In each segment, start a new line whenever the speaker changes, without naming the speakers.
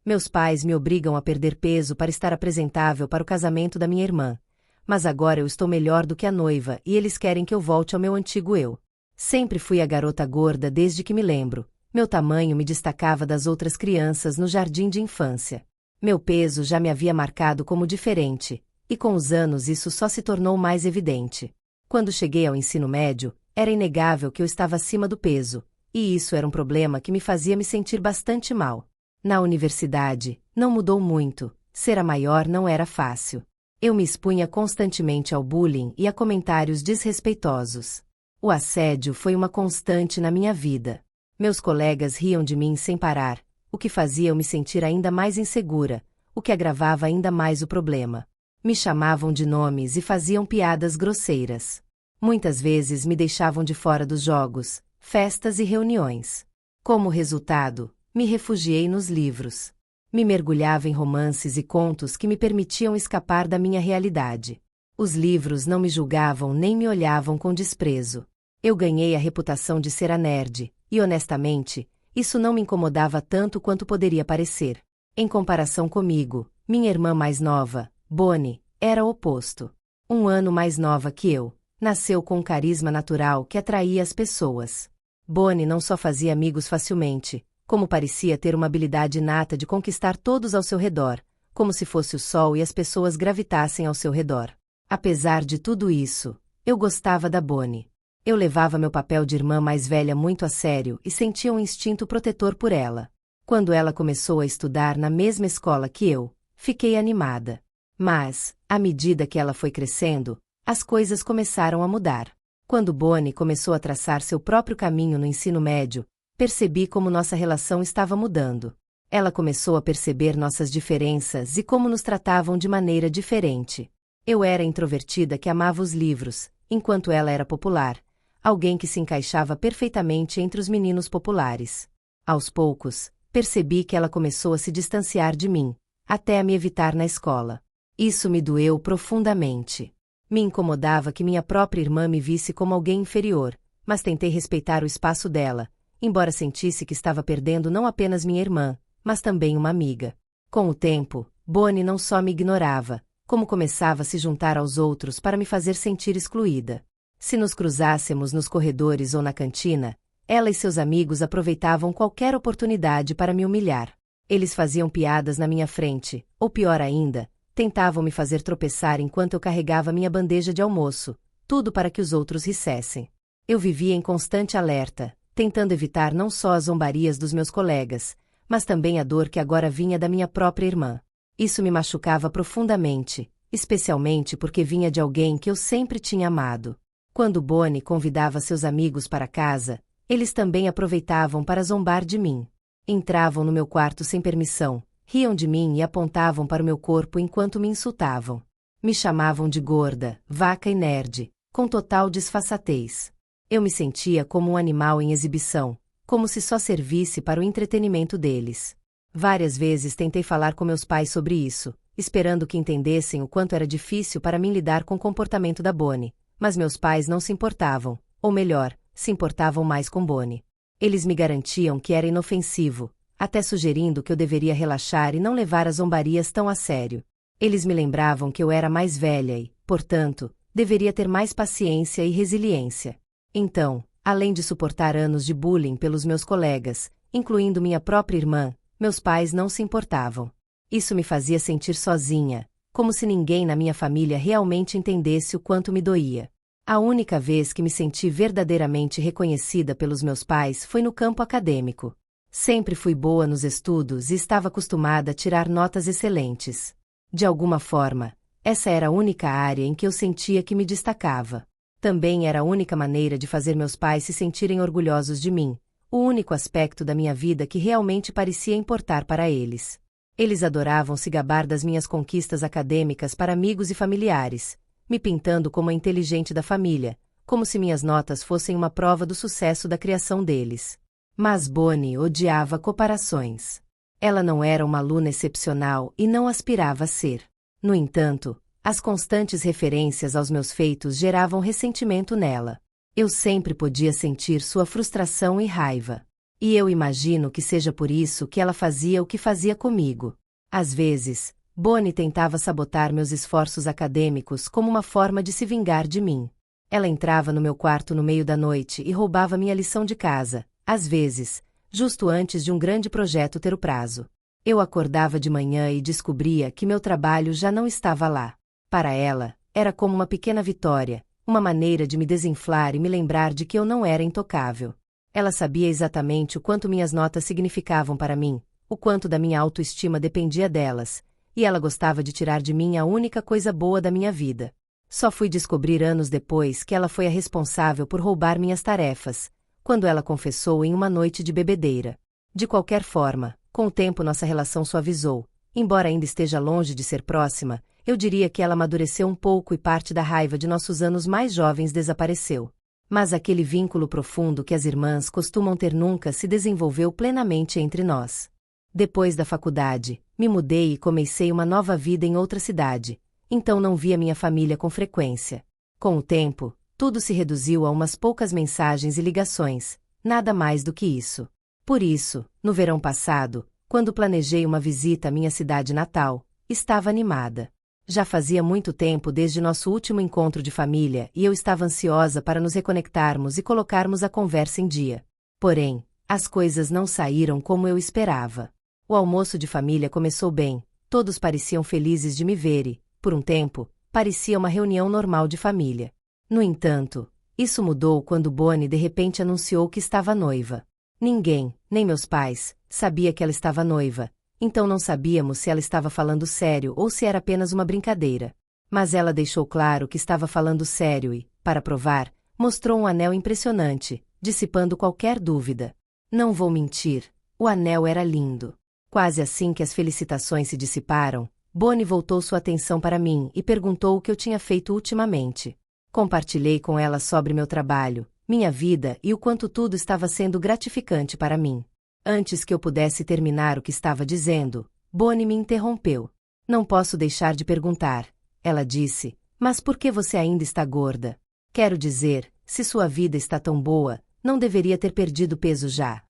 Meus pais me obrigam a perder peso para estar apresentável para o casamento da minha irmã. Mas agora eu estou melhor do que a noiva e eles querem que eu volte ao meu antigo eu. Sempre fui a garota gorda desde que me lembro. Meu tamanho me destacava das outras crianças no jardim de infância. Meu peso já me havia marcado como diferente, e com os anos isso só se tornou mais evidente. Quando cheguei ao ensino médio, era inegável que eu estava acima do peso, e isso era um problema que me fazia me sentir bastante mal. Na universidade, não mudou muito, ser a maior não era fácil. Eu me expunha constantemente ao bullying e a comentários desrespeitosos. O assédio foi uma constante na minha vida. Meus colegas riam de mim sem parar, o que fazia eu me sentir ainda mais insegura, o que agravava ainda mais o problema. Me chamavam de nomes e faziam piadas grosseiras. Muitas vezes me deixavam de fora dos jogos, festas e reuniões. Como resultado, me refugiei nos livros. Me mergulhava em romances e contos que me permitiam escapar da minha realidade. Os livros não me julgavam nem me olhavam com desprezo. Eu ganhei a reputação de ser a nerd, e honestamente, isso não me incomodava tanto quanto poderia parecer. Em comparação comigo, minha irmã mais nova, Bonnie, era o oposto. 1 ano mais nova que eu, nasceu com um carisma natural que atraía as pessoas. Bonnie não só fazia amigos facilmente, como parecia ter uma habilidade inata de conquistar todos ao seu redor, como se fosse o sol e as pessoas gravitassem ao seu redor. Apesar de tudo isso, eu gostava da Bonnie. Eu levava meu papel de irmã mais velha muito a sério e sentia um instinto protetor por ela. Quando ela começou a estudar na mesma escola que eu, fiquei animada. Mas, à medida que ela foi crescendo, as coisas começaram a mudar. Quando Bonnie começou a traçar seu próprio caminho no ensino médio, percebi como nossa relação estava mudando. Ela começou a perceber nossas diferenças e como nos tratavam de maneira diferente. Eu era introvertida que amava os livros, enquanto ela era popular, alguém que se encaixava perfeitamente entre os meninos populares. Aos poucos, percebi que ela começou a se distanciar de mim, até a me evitar na escola. Isso me doeu profundamente. Me incomodava que minha própria irmã me visse como alguém inferior, mas tentei respeitar o espaço dela, embora sentisse que estava perdendo não apenas minha irmã, mas também uma amiga. Com o tempo, Bonnie não só me ignorava, como começava a se juntar aos outros para me fazer sentir excluída. Se nos cruzássemos nos corredores ou na cantina, ela e seus amigos aproveitavam qualquer oportunidade para me humilhar. Eles faziam piadas na minha frente, ou pior ainda, tentavam me fazer tropeçar enquanto eu carregava minha bandeja de almoço, tudo para que os outros rissessem. Eu vivia em constante alerta, tentando evitar não só as zombarias dos meus colegas, mas também a dor que agora vinha da minha própria irmã. Isso me machucava profundamente, especialmente porque vinha de alguém que eu sempre tinha amado. Quando Bonnie convidava seus amigos para casa, eles também aproveitavam para zombar de mim. Entravam no meu quarto sem permissão, riam de mim e apontavam para o meu corpo enquanto me insultavam. Me chamavam de gorda, vaca e nerd, com total disfarçatez. Eu me sentia como um animal em exibição, como se só servisse para o entretenimento deles. Várias vezes tentei falar com meus pais sobre isso, esperando que entendessem o quanto era difícil para mim lidar com o comportamento da Bonnie, mas meus pais não se importavam, ou melhor, se importavam mais com Bonnie. Eles me garantiam que era inofensivo, até sugerindo que eu deveria relaxar e não levar as zombarias tão a sério. Eles me lembravam que eu era mais velha e, portanto, deveria ter mais paciência e resiliência. Então, além de suportar anos de bullying pelos meus colegas, incluindo minha própria irmã, meus pais não se importavam. Isso me fazia sentir sozinha, como se ninguém na minha família realmente entendesse o quanto me doía. A única vez que me senti verdadeiramente reconhecida pelos meus pais foi no campo acadêmico. Sempre fui boa nos estudos e estava acostumada a tirar notas excelentes. De alguma forma, essa era a única área em que eu sentia que me destacava. Também era a única maneira de fazer meus pais se sentirem orgulhosos de mim, o único aspecto da minha vida que realmente parecia importar para eles. Eles adoravam se gabar das minhas conquistas acadêmicas para amigos e familiares, me pintando como a inteligente da família, como se minhas notas fossem uma prova do sucesso da criação deles. Mas Bonnie odiava comparações. Ela não era uma aluna excepcional e não aspirava a ser. No entanto, as constantes referências aos meus feitos geravam ressentimento nela. Eu sempre podia sentir sua frustração e raiva. E eu imagino que seja por isso que ela fazia o que fazia comigo. Às vezes, Bonnie tentava sabotar meus esforços acadêmicos como uma forma de se vingar de mim. Ela entrava no meu quarto no meio da noite e roubava minha lição de casa, às vezes, justo antes de um grande projeto ter o prazo. Eu acordava de manhã e descobria que meu trabalho já não estava lá. Para ela, era como uma pequena vitória, uma maneira de me desinflar e me lembrar de que eu não era intocável. Ela sabia exatamente o quanto minhas notas significavam para mim, o quanto da minha autoestima dependia delas, e ela gostava de tirar de mim a única coisa boa da minha vida. Só fui descobrir anos depois que ela foi a responsável por roubar minhas tarefas, quando ela confessou em uma noite de bebedeira. De qualquer forma, com o tempo nossa relação suavizou. Embora ainda esteja longe de ser próxima, eu diria que ela amadureceu um pouco e parte da raiva de nossos anos mais jovens desapareceu. Mas aquele vínculo profundo que as irmãs costumam ter nunca se desenvolveu plenamente entre nós. Depois da faculdade, me mudei e comecei uma nova vida em outra cidade, então não via minha família com frequência. Com o tempo, tudo se reduziu a umas poucas mensagens e ligações, nada mais do que isso. Por isso, no verão passado, quando planejei uma visita à minha cidade natal, estava animada. Já fazia muito tempo desde nosso último encontro de família e eu estava ansiosa para nos reconectarmos e colocarmos a conversa em dia. Porém, as coisas não saíram como eu esperava. O almoço de família começou bem, todos pareciam felizes de me ver e, por um tempo, parecia uma reunião normal de família. No entanto, isso mudou quando Bonnie de repente anunciou que estava noiva. Ninguém, nem meus pais, sabia que ela estava noiva. Então não sabíamos se ela estava falando sério ou se era apenas uma brincadeira. Mas ela deixou claro que estava falando sério e, para provar, mostrou um anel impressionante, dissipando qualquer dúvida. Não vou mentir, o anel era lindo. Quase assim que as felicitações se dissiparam, Bonnie voltou sua atenção para mim e perguntou o que eu tinha feito ultimamente. Compartilhei com ela sobre meu trabalho, minha vida e o quanto tudo estava sendo gratificante para mim. Antes que eu pudesse terminar o que estava dizendo, Bonnie me interrompeu. Não posso deixar de perguntar, ela disse, mas por que você ainda está gorda? Quero dizer, se sua vida está tão boa, não deveria ter perdido peso já.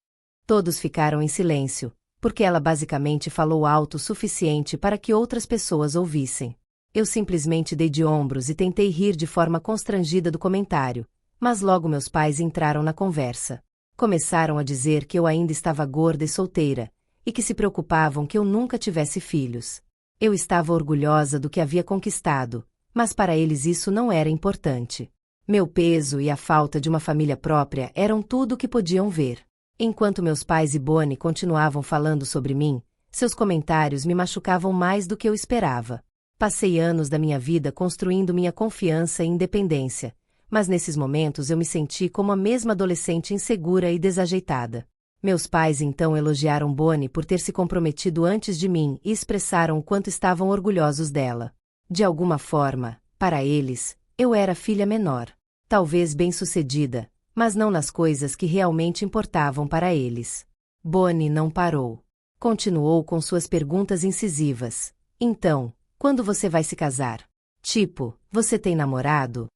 Todos ficaram em silêncio, porque ela basicamente falou alto o suficiente para que outras pessoas ouvissem. Eu simplesmente dei de ombros e tentei rir de forma constrangida do comentário, mas logo meus pais entraram na conversa. Começaram a dizer que eu ainda estava gorda e solteira, e que se preocupavam que eu nunca tivesse filhos. Eu estava orgulhosa do que havia conquistado, mas para eles isso não era importante. Meu peso e a falta de uma família própria eram tudo o que podiam ver. Enquanto meus pais e Bonnie continuavam falando sobre mim, seus comentários me machucavam mais do que eu esperava. Passei anos da minha vida construindo minha confiança e independência, mas nesses momentos eu me senti como a mesma adolescente insegura e desajeitada. Meus pais então elogiaram Bonnie por ter se comprometido antes de mim e expressaram o quanto estavam orgulhosos dela. De alguma forma, para eles, eu era a filha menor. Talvez bem-sucedida, mas não nas coisas que realmente importavam para eles. Bonnie não parou. Continuou com suas perguntas incisivas. Então, quando você vai se casar? Tipo, você tem namorado?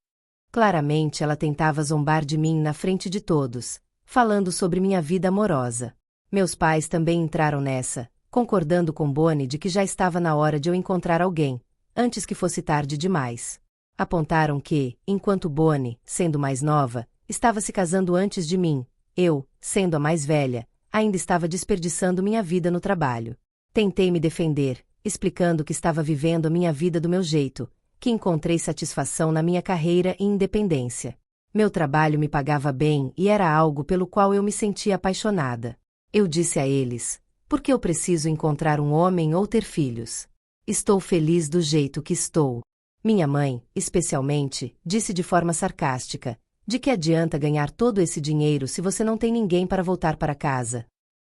Claramente ela tentava zombar de mim na frente de todos, falando sobre minha vida amorosa. Meus pais também entraram nessa, concordando com Bonnie de que já estava na hora de eu encontrar alguém, antes que fosse tarde demais. Apontaram que, enquanto Bonnie, sendo mais nova, estava se casando antes de mim, eu, sendo a mais velha, ainda estava desperdiçando minha vida no trabalho. Tentei me defender, explicando que estava vivendo a minha vida do meu jeito, que encontrei satisfação na minha carreira e independência. Meu trabalho me pagava bem e era algo pelo qual eu me sentia apaixonada. Eu disse a eles, por que eu preciso encontrar um homem ou ter filhos? Estou feliz do jeito que estou. Minha mãe, especialmente, disse de forma sarcástica, de que adianta ganhar todo esse dinheiro se você não tem ninguém para voltar para casa?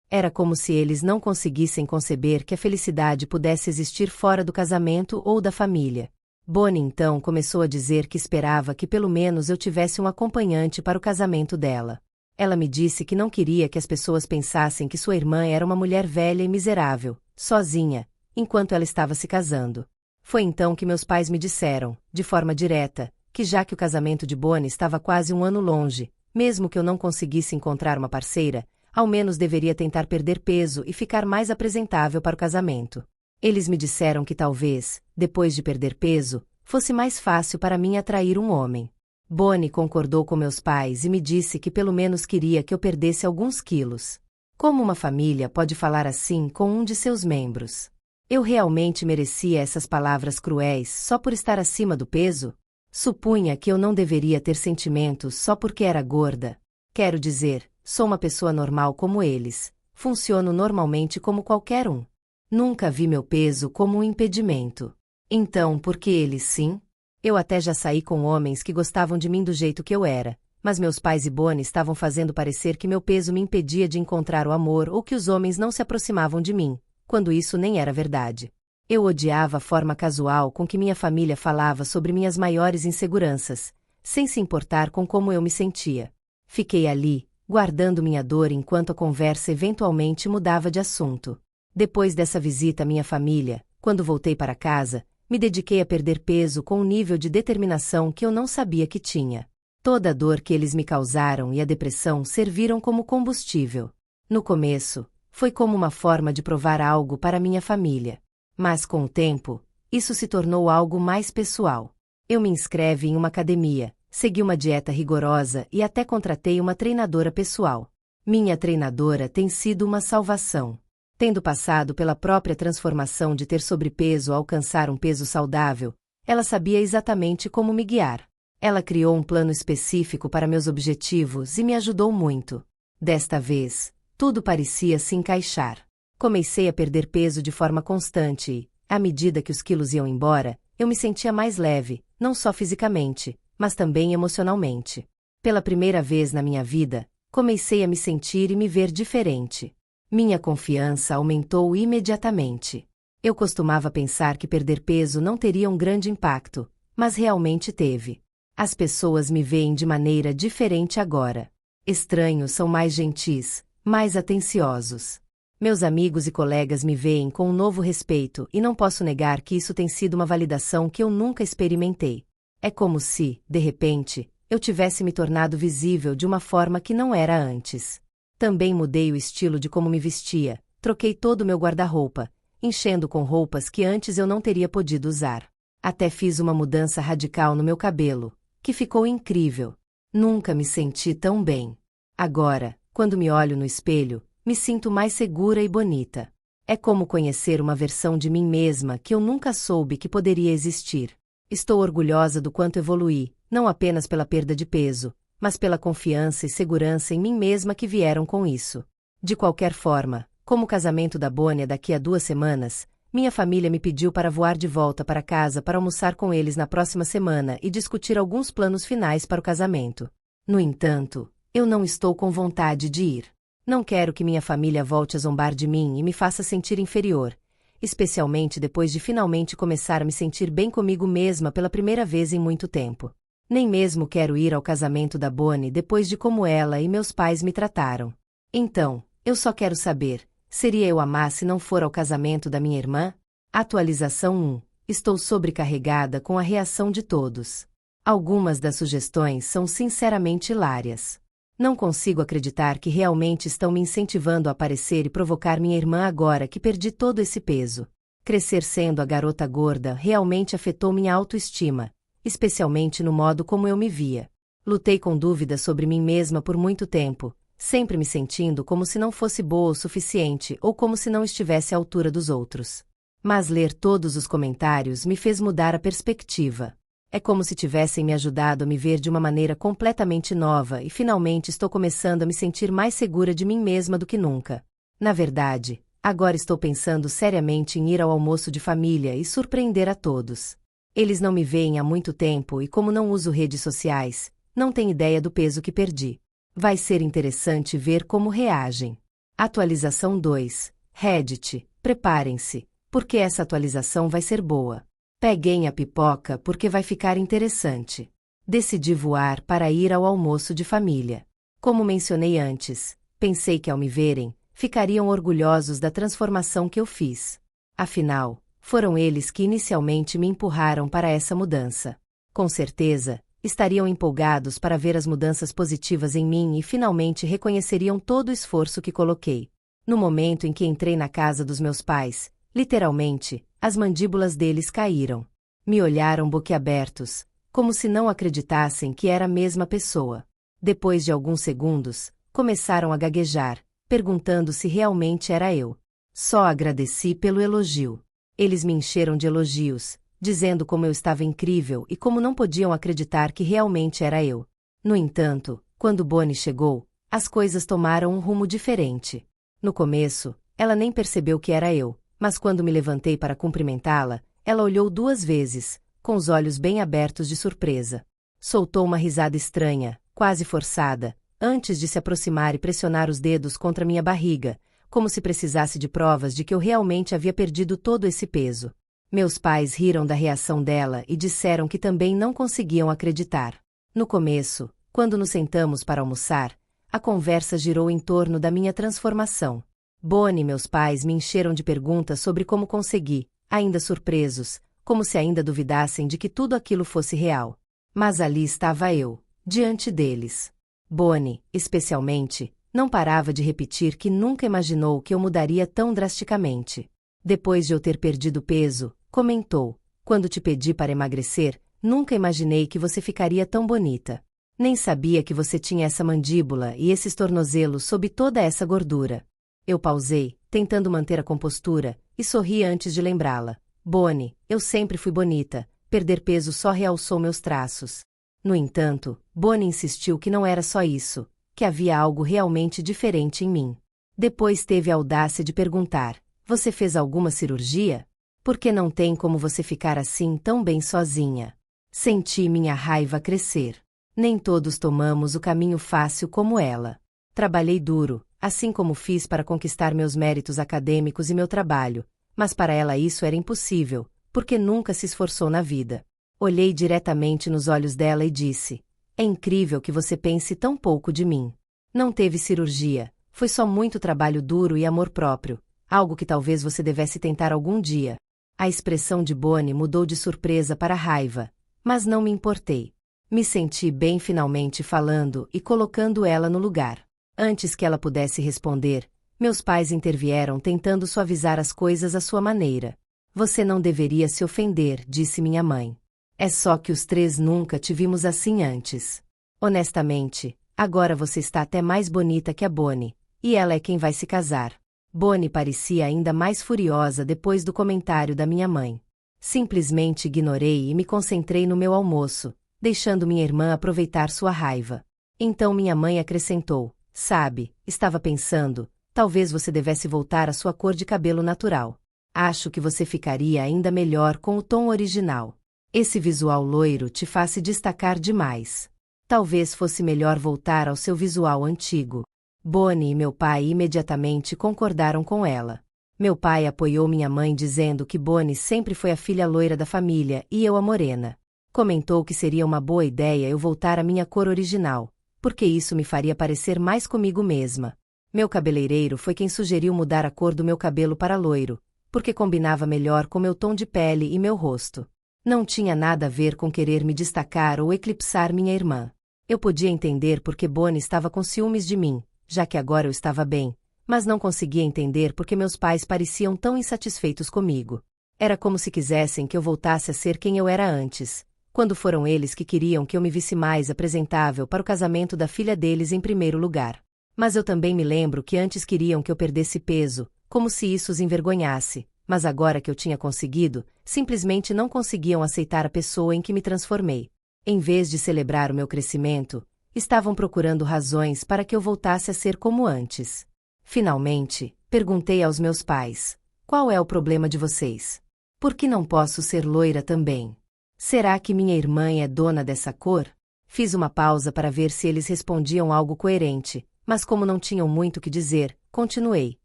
Era como se eles não conseguissem conceber que a felicidade pudesse existir fora do casamento ou da família. Bonnie então começou a dizer que esperava que pelo menos eu tivesse um acompanhante para o casamento dela. Ela me disse que não queria que as pessoas pensassem que sua irmã era uma mulher velha e miserável, sozinha, enquanto ela estava se casando. Foi então que meus pais me disseram, de forma direta, que já que o casamento de Bonnie estava quase um ano longe, mesmo que eu não conseguisse encontrar uma parceira, Ao menos deveria tentar perder peso e ficar mais apresentável para o casamento. Eles me disseram que talvez, depois de perder peso, fosse mais fácil para mim atrair um homem. Bonnie concordou com meus pais e me disse que pelo menos queria que eu perdesse alguns quilos. Como uma família pode falar assim com um de seus membros? Eu realmente merecia essas palavras cruéis só por estar acima do peso? Supunha que eu não deveria ter sentimentos só porque era gorda. Quero dizer, sou uma pessoa normal como eles. Funciono normalmente como qualquer um. Nunca vi meu peso como um impedimento. Então, por que eles sim? Eu até já saí com homens que gostavam de mim do jeito que eu era, mas meus pais e Bonnie estavam fazendo parecer que meu peso me impedia de encontrar o amor ou que os homens não se aproximavam de mim, quando isso nem era verdade. Eu odiava a forma casual com que minha família falava sobre minhas maiores inseguranças, sem se importar com como eu me sentia. Fiquei ali, guardando minha dor enquanto a conversa eventualmente mudava de assunto. Depois dessa visita à minha família, quando voltei para casa, me dediquei a perder peso com um nível de determinação que eu não sabia que tinha. Toda a dor que eles me causaram e a depressão serviram como combustível. No começo, foi como uma forma de provar algo para minha família. Mas com o tempo, isso se tornou algo mais pessoal. Eu me inscrevi em uma academia, segui uma dieta rigorosa e até contratei uma treinadora pessoal. Minha treinadora tem sido uma salvação. Tendo passado pela própria transformação de ter sobrepeso a alcançar um peso saudável, ela sabia exatamente como me guiar. Ela criou um plano específico para meus objetivos e me ajudou muito. Desta vez, tudo parecia se encaixar. Comecei a perder peso de forma constante e, à medida que os quilos iam embora, eu me sentia mais leve, não só fisicamente, mas também emocionalmente. Pela primeira vez na minha vida, comecei a me sentir e me ver diferente. Minha confiança aumentou imediatamente. Eu costumava pensar que perder peso não teria um grande impacto, mas realmente teve. As pessoas me veem de maneira diferente agora. Estranhos são mais gentis, mais atenciosos. Meus amigos e colegas me veem com um novo respeito e não posso negar que isso tem sido uma validação que eu nunca experimentei. É como se, de repente, eu tivesse me tornado visível de uma forma que não era antes. Também mudei o estilo de como me vestia, troquei todo o meu guarda-roupa, enchendo com roupas que antes eu não teria podido usar. Até fiz uma mudança radical no meu cabelo, que ficou incrível. Nunca me senti tão bem. Agora, quando me olho no espelho, me sinto mais segura e bonita. É como conhecer uma versão de mim mesma que eu nunca soube que poderia existir. Estou orgulhosa do quanto evoluí, não apenas pela perda de peso, mas pela confiança e segurança em mim mesma que vieram com isso. De qualquer forma, como o casamento da Bonnie é daqui a 2 semanas, minha família me pediu para voar de volta para casa para almoçar com eles na próxima semana e discutir alguns planos finais para o casamento. No entanto, eu não estou com vontade de ir. Não quero que minha família volte a zombar de mim e me faça sentir inferior, especialmente depois de finalmente começar a me sentir bem comigo mesma pela primeira vez em muito tempo. Nem mesmo quero ir ao casamento da Bonnie depois de como ela e meus pais me trataram. Então, eu só quero saber, seria eu a má se não for ao casamento da minha irmã? Atualização 1. Estou sobrecarregada com a reação de todos. Algumas das sugestões são sinceramente hilárias. Não consigo acreditar que realmente estão me incentivando a aparecer e provocar minha irmã agora que perdi todo esse peso. Crescer sendo a garota gorda realmente afetou minha autoestima, especialmente no modo como eu me via. Lutei com dúvidas sobre mim mesma por muito tempo, sempre me sentindo como se não fosse boa o suficiente ou como se não estivesse à altura dos outros. Mas ler todos os comentários me fez mudar a perspectiva. É como se tivessem me ajudado a me ver de uma maneira completamente nova e finalmente estou começando a me sentir mais segura de mim mesma do que nunca. Na verdade, agora estou pensando seriamente em ir ao almoço de família e surpreender a todos. Eles não me veem há muito tempo e como não uso redes sociais, não têm ideia do peso que perdi. Vai ser interessante ver como reagem. Atualização 2. Reddit, preparem-se, porque essa atualização vai ser boa. Peguem a pipoca porque vai ficar interessante. Decidi voar para ir ao almoço de família. Como mencionei antes, pensei que ao me verem, ficariam orgulhosos da transformação que eu fiz. Afinal, foram eles que inicialmente me empurraram para essa mudança. Com certeza, estariam empolgados para ver as mudanças positivas em mim e finalmente reconheceriam todo o esforço que coloquei. No momento em que entrei na casa dos meus pais, literalmente, as mandíbulas deles caíram. Me olharam boquiabertos, como se não acreditassem que era a mesma pessoa. Depois de alguns segundos, começaram a gaguejar, perguntando se realmente era eu. Só agradeci pelo elogio. Eles me encheram de elogios, dizendo como eu estava incrível e como não podiam acreditar que realmente era eu. No entanto, quando Bonnie chegou, as coisas tomaram um rumo diferente. No começo, ela nem percebeu que era eu, mas quando me levantei para cumprimentá-la, ela olhou 2 vezes, com os olhos bem abertos de surpresa. Soltou uma risada estranha, quase forçada, antes de se aproximar e pressionar os dedos contra minha barriga, como se precisasse de provas de que eu realmente havia perdido todo esse peso. Meus pais riram da reação dela e disseram que também não conseguiam acreditar. No começo, quando nos sentamos para almoçar, a conversa girou em torno da minha transformação. Bonnie e meus pais me encheram de perguntas sobre como consegui, ainda surpresos, como se ainda duvidassem de que tudo aquilo fosse real. Mas ali estava eu, diante deles. Bonnie, especialmente, não parava de repetir que nunca imaginou que eu mudaria tão drasticamente. Depois de eu ter perdido peso, comentou: "Quando te pedi para emagrecer, nunca imaginei que você ficaria tão bonita. Nem sabia que você tinha essa mandíbula e esses tornozelos sob toda essa gordura." Eu pausei, tentando manter a compostura, e sorri antes de lembrá-la. "Bonnie, eu sempre fui bonita, perder peso só realçou meus traços." No entanto, Bonnie insistiu que não era só isso, que havia algo realmente diferente em mim. Depois teve a audácia de perguntar: "Você fez alguma cirurgia? Porque não tem como você ficar assim tão bem sozinha." Senti minha raiva crescer. Nem todos tomamos o caminho fácil como ela. Trabalhei duro, assim como fiz para conquistar meus méritos acadêmicos e meu trabalho, mas para ela isso era impossível, porque nunca se esforçou na vida. Olhei diretamente nos olhos dela e disse: "É incrível que você pense tão pouco de mim. Não teve cirurgia, foi só muito trabalho duro e amor próprio, algo que talvez você devesse tentar algum dia." A expressão de Bonnie mudou de surpresa para raiva, mas não me importei. Me senti bem finalmente falando e colocando ela no lugar. Antes que ela pudesse responder, meus pais intervieram tentando suavizar as coisas à sua maneira. "Você não deveria se ofender", disse minha mãe. "É só que os 3 nunca te vimos assim antes. Honestamente, agora você está até mais bonita que a Bonnie, e ela é quem vai se casar." Bonnie parecia ainda mais furiosa depois do comentário da minha mãe. Simplesmente ignorei e me concentrei no meu almoço, deixando minha irmã aproveitar sua raiva. Então minha mãe acrescentou: "Sabe, estava pensando, talvez você devesse voltar à sua cor de cabelo natural. Acho que você ficaria ainda melhor com o tom original. Esse visual loiro te faz se destacar demais. Talvez fosse melhor voltar ao seu visual antigo." Bonnie e meu pai imediatamente concordaram com ela. Meu pai apoiou minha mãe dizendo que Bonnie sempre foi a filha loira da família e eu a morena. Comentou que seria uma boa ideia eu voltar à minha cor original, porque isso me faria parecer mais comigo mesma. Meu cabeleireiro foi quem sugeriu mudar a cor do meu cabelo para loiro, porque combinava melhor com meu tom de pele e meu rosto. Não tinha nada a ver com querer me destacar ou eclipsar minha irmã. Eu podia entender porque Bonnie estava com ciúmes de mim, já que agora eu estava bem, mas não conseguia entender porque meus pais pareciam tão insatisfeitos comigo. Era como se quisessem que eu voltasse a ser quem eu era antes, quando foram eles que queriam que eu me visse mais apresentável para o casamento da filha deles em primeiro lugar. Mas eu também me lembro que antes queriam que eu perdesse peso, como se isso os envergonhasse, mas agora que eu tinha conseguido, simplesmente não conseguiam aceitar a pessoa em que me transformei. Em vez de celebrar o meu crescimento, estavam procurando razões para que eu voltasse a ser como antes. Finalmente, perguntei aos meus pais: "Qual é o problema de vocês? Por que não posso ser loira também? Será que minha irmã é dona dessa cor?" Fiz uma pausa para ver se eles respondiam algo coerente, mas como não tinham muito o que dizer, continuei: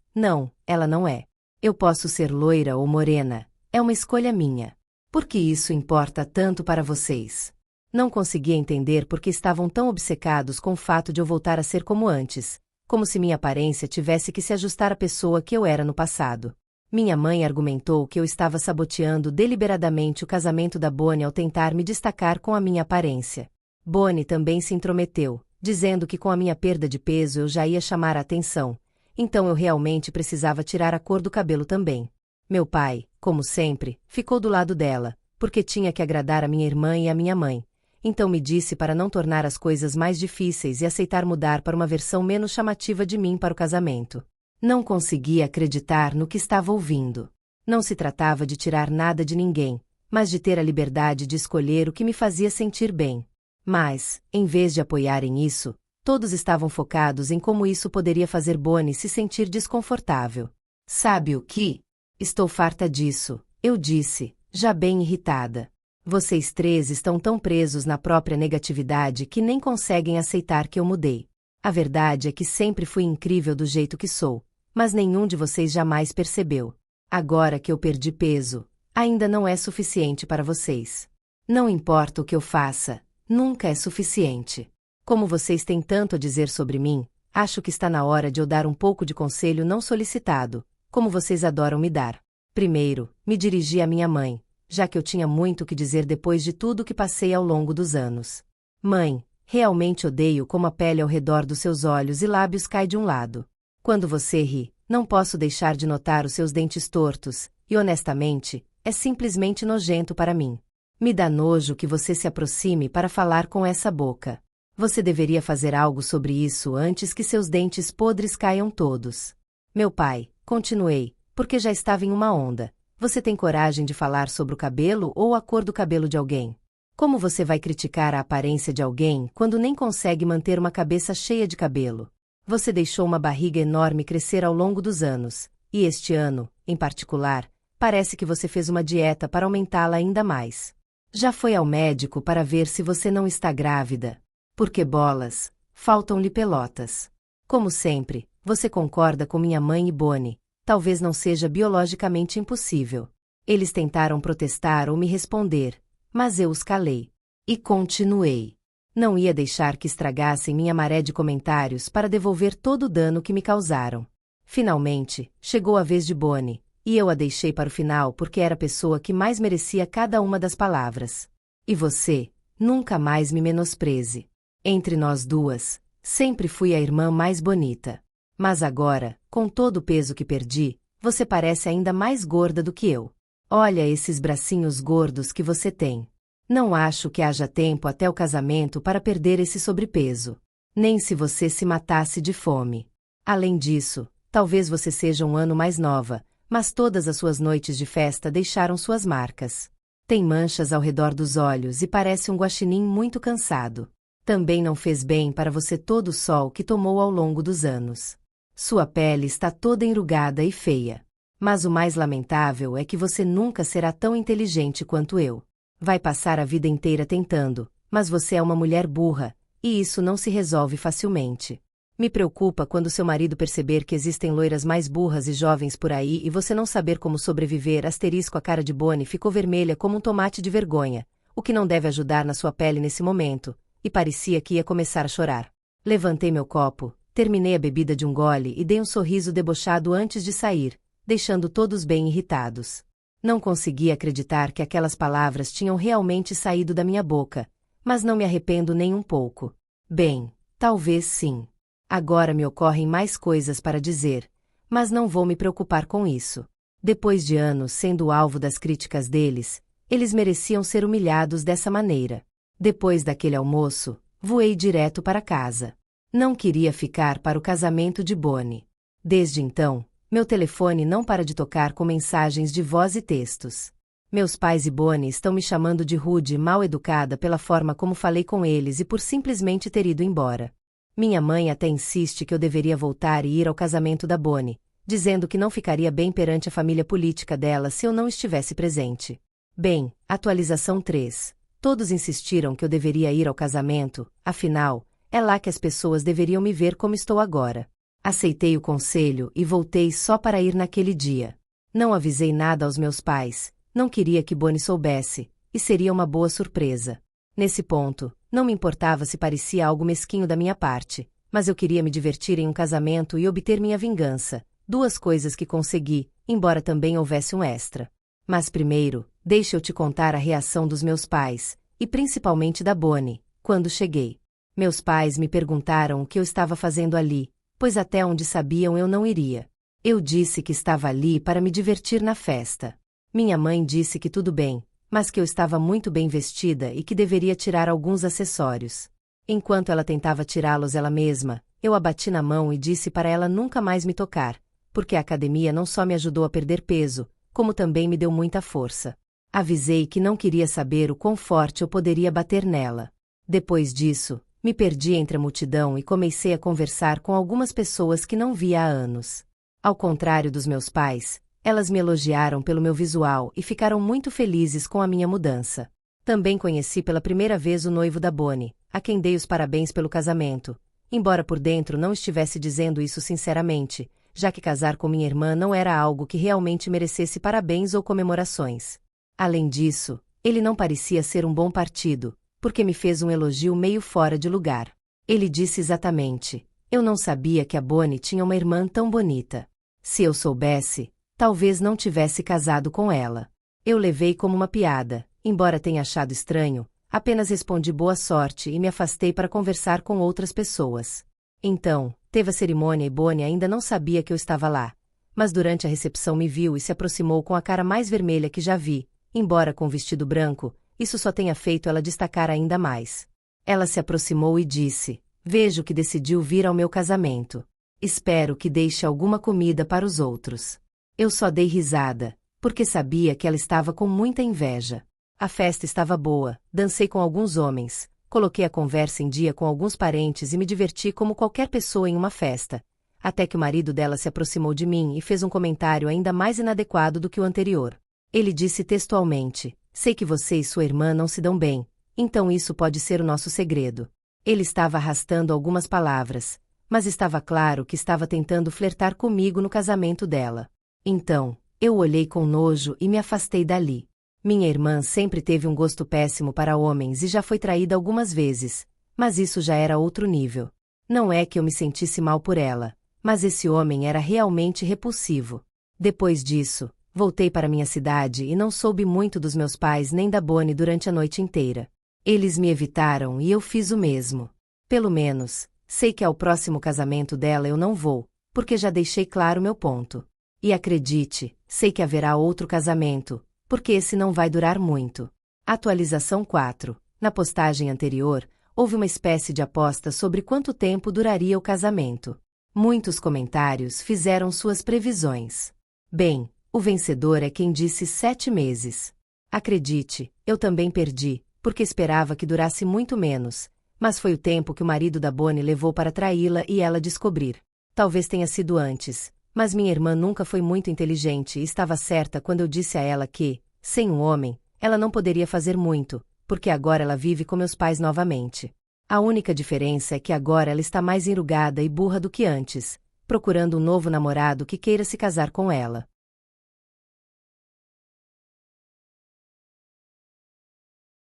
"Não, ela não é. Eu posso ser loira ou morena, é uma escolha minha. Por que isso importa tanto para vocês?" Não conseguia entender por que estavam tão obcecados com o fato de eu voltar a ser como antes, como se minha aparência tivesse que se ajustar à pessoa que eu era no passado. Minha mãe argumentou que eu estava saboteando deliberadamente o casamento da Bonnie ao tentar me destacar com a minha aparência. Bonnie também se intrometeu, dizendo que com a minha perda de peso eu já ia chamar a atenção, então eu realmente precisava tirar a cor do cabelo também. Meu pai, como sempre, ficou do lado dela, porque tinha que agradar a minha irmã e a minha mãe, então me disse para não tornar as coisas mais difíceis e aceitar mudar para uma versão menos chamativa de mim para o casamento. Não conseguia acreditar no que estava ouvindo. Não se tratava de tirar nada de ninguém, mas de ter a liberdade de escolher o que me fazia sentir bem. Mas, em vez de apoiarem isso, todos estavam focados em como isso poderia fazer Bonnie se sentir desconfortável. Sabe o que? Estou farta disso, eu disse, já bem irritada. Vocês três estão tão presos na própria negatividade que nem conseguem aceitar que eu mudei. A verdade é que sempre fui incrível do jeito que sou, mas nenhum de vocês jamais percebeu. Agora que eu perdi peso, ainda não é suficiente para vocês. Não importa o que eu faça, nunca é suficiente. Como vocês têm tanto a dizer sobre mim, acho que está na hora de eu dar um pouco de conselho não solicitado, como vocês adoram me dar. Primeiro, me dirigi à minha mãe, já que eu tinha muito o que dizer depois de tudo que passei ao longo dos anos. Mãe, realmente odeio como a pele ao redor dos seus olhos e lábios cai de um lado. Quando você ri, não posso deixar de notar os seus dentes tortos, e honestamente, é simplesmente nojento para mim. Me dá nojo que você se aproxime para falar com essa boca. Você deveria fazer algo sobre isso antes que seus dentes podres caiam todos. Meu pai, continuei, porque já estava em uma onda. Você tem coragem de falar sobre o cabelo ou a cor do cabelo de alguém? Como você vai criticar a aparência de alguém quando nem consegue manter uma cabeça cheia de cabelo? Você deixou uma barriga enorme crescer ao longo dos anos, e este ano, em particular, parece que você fez uma dieta para aumentá-la ainda mais. Já foi ao médico para ver se você não está grávida? Porque bolas, faltam-lhe pelotas. Como sempre, você concorda com minha mãe e Bonnie. Talvez não seja biologicamente impossível. Eles tentaram protestar ou me responder, mas eu os calei. E continuei. Não ia deixar que estragassem minha maré de comentários para devolver todo o dano que me causaram. Finalmente, chegou a vez de Bonnie, e eu a deixei para o final porque era a pessoa que mais merecia cada uma das palavras. E você, nunca mais me menospreze. Entre nós duas, sempre fui a irmã mais bonita. Mas agora, com todo o peso que perdi, você parece ainda mais gorda do que eu. Olha esses bracinhos gordos que você tem. Não acho que haja tempo até o casamento para perder esse sobrepeso. Nem se você se matasse de fome. Além disso, talvez você seja um ano mais nova, mas todas as suas noites de festa deixaram suas marcas. Tem manchas ao redor dos olhos e parece um guaxinim muito cansado. Também não fez bem para você todo o sol que tomou ao longo dos anos. Sua pele está toda enrugada e feia. Mas o mais lamentável é que você nunca será tão inteligente quanto eu. Vai passar a vida inteira tentando, mas você é uma mulher burra, e isso não se resolve facilmente. Me preocupa quando seu marido perceber que existem loiras mais burras e jovens por aí e você não saber como sobreviver. A cara de Bonnie ficou vermelha como um tomate de vergonha, o que não deve ajudar na sua pele nesse momento, e parecia que ia começar a chorar. Levantei meu copo, terminei a bebida de um gole e dei um sorriso debochado antes de sair, deixando todos bem irritados. Não conseguia acreditar que aquelas palavras tinham realmente saído da minha boca, mas não me arrependo nem um pouco. Bem, talvez sim. Agora me ocorrem mais coisas para dizer, mas não vou me preocupar com isso. Depois de anos sendo alvo das críticas deles, eles mereciam ser humilhados dessa maneira. Depois daquele almoço, voei direto para casa. Não queria ficar para o casamento de Bonnie. Desde então, meu telefone não para de tocar com mensagens de voz e textos. Meus pais e Bonnie estão me chamando de rude e mal educada pela forma como falei com eles e por simplesmente ter ido embora. Minha mãe até insiste que eu deveria voltar e ir ao casamento da Bonnie, dizendo que não ficaria bem perante a família política dela se eu não estivesse presente. Bem, atualização 3. Todos insistiram que eu deveria ir ao casamento, afinal, é lá que as pessoas deveriam me ver como estou agora. Aceitei o conselho e voltei só para ir naquele dia. Não avisei nada aos meus pais, não queria que Bonnie soubesse, e seria uma boa surpresa. Nesse ponto, não me importava se parecia algo mesquinho da minha parte, mas eu queria me divertir em um casamento e obter minha vingança, duas coisas que consegui, embora também houvesse um extra. Mas primeiro, deixa eu te contar a reação dos meus pais, e principalmente da Bonnie, Quando cheguei, meus pais me perguntaram o que eu estava fazendo ali, pois até onde sabiam eu não iria. Eu disse que estava ali para me divertir na festa. Minha mãe disse que tudo bem, mas que eu estava muito bem vestida e que deveria tirar alguns acessórios. Enquanto ela tentava tirá-los ela mesma, eu a bati na mão e disse para ela nunca mais me tocar, porque a academia não só me ajudou a perder peso, como também me deu muita força. Avisei que não queria saber o quão forte eu poderia bater nela. Depois disso, me perdi entre a multidão e comecei a conversar com algumas pessoas que não via há anos. Ao contrário dos meus pais, elas me elogiaram pelo meu visual e ficaram muito felizes com a minha mudança. Também conheci pela primeira vez o noivo da Bonnie, a quem dei os parabéns pelo casamento, embora por dentro não estivesse dizendo isso sinceramente, já que casar com minha irmã não era algo que realmente merecesse parabéns ou comemorações. Além disso, ele não parecia ser um bom partido, porque me fez um elogio meio fora de lugar. Ele disse exatamente: eu não sabia que a Bonnie tinha uma irmã tão bonita. Se eu soubesse, talvez não tivesse casado com ela. Eu levei como uma piada, embora tenha achado estranho, apenas respondi boa sorte e me afastei para conversar com outras pessoas. Então, teve a cerimônia e Bonnie ainda não sabia que eu estava lá, mas durante a recepção me viu e se aproximou com a cara mais vermelha que já vi, embora com o vestido branco, isso só tenha feito ela destacar ainda mais. Ela se aproximou e disse: vejo que decidiu vir ao meu casamento. Espero que deixe alguma comida para os outros. Eu só dei risada, porque sabia que ela estava com muita inveja. A festa estava boa, dancei com alguns homens, coloquei a conversa em dia com alguns parentes e me diverti como qualquer pessoa em uma festa, até que o marido dela se aproximou de mim e fez um comentário ainda mais inadequado do que o anterior. Ele disse textualmente: sei que você e sua irmã não se dão bem, então isso pode ser o nosso segredo. Ele estava arrastando algumas palavras, mas estava claro que estava tentando flertar comigo no casamento dela. Então, eu olhei com nojo e me afastei dali. Minha irmã sempre teve um gosto péssimo para homens e já foi traída algumas vezes, mas isso já era outro nível. Não é que eu me sentisse mal por ela, mas esse homem era realmente repulsivo. Depois disso, voltei para minha cidade e não soube muito dos meus pais nem da Bonnie durante a noite inteira. Eles me evitaram e eu fiz o mesmo. Pelo menos, sei que ao próximo casamento dela eu não vou, porque já deixei claro meu ponto. E acredite, sei que haverá outro casamento, porque esse não vai durar muito. Atualização 4. Na postagem anterior, houve uma espécie de aposta sobre quanto tempo duraria o casamento. Muitos comentários fizeram suas previsões. Bem, o vencedor é quem disse 7 meses. Acredite, eu também perdi, porque esperava que durasse muito menos, mas foi o tempo que o marido da Bonnie levou para traí-la e ela descobrir. Talvez tenha sido antes, mas minha irmã nunca foi muito inteligente e estava certa quando eu disse a ela que, sem um homem, ela não poderia fazer muito, porque agora ela vive com meus pais novamente. A única diferença é que agora ela está mais enrugada e burra do que antes, procurando um novo namorado que queira se casar com ela.